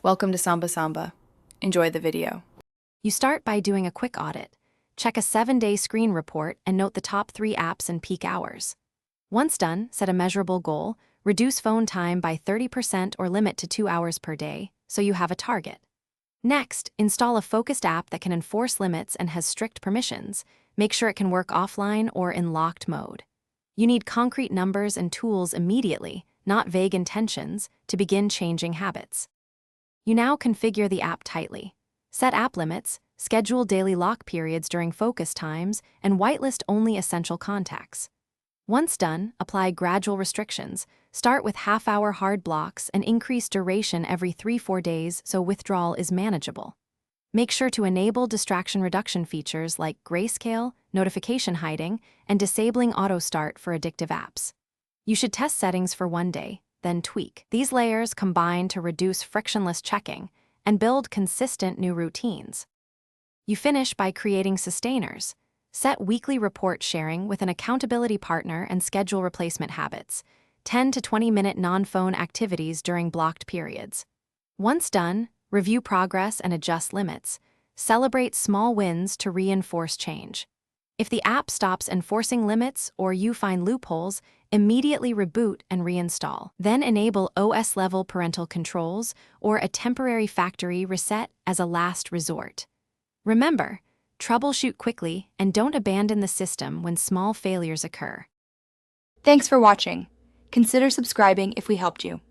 Welcome to Samba Samba. Enjoy the video. You start by doing a quick audit. Check a 7-day screen report and note the top 3 apps and peak hours. Once done, set a measurable goal, reduce phone time by 30% or limit to 2 hours per day, so you have a target. Next, install a focused app that can enforce limits and has strict permissions. Make sure it can work offline or in locked mode. You need concrete numbers and tools immediately, not vague intentions, to begin changing habits. You now configure the app tightly. Set app limits, schedule daily lock periods during focus times, and whitelist only essential contacts. Once done, apply gradual restrictions. Start with half-hour hard blocks and increase duration every 3-4 days so withdrawal is manageable. Make sure to enable distraction reduction features like grayscale, notification hiding, and disabling auto-start for addictive apps. You should test settings for 1 day, then tweak. These layers combine to reduce frictionless checking and build consistent new routines. You finish by creating sustainers. Set weekly report sharing with an accountability partner and schedule replacement habits, 10 to 20-minute non-phone activities during blocked periods. Once done, review progress and adjust limits. Celebrate small wins to reinforce change. If the app stops enforcing limits or you find loopholes, immediately reboot and reinstall. Then enable OS-level parental controls or a temporary factory reset as a last resort. Remember, troubleshoot quickly and don't abandon the system when small failures occur. Thanks for watching. Consider subscribing if we helped you.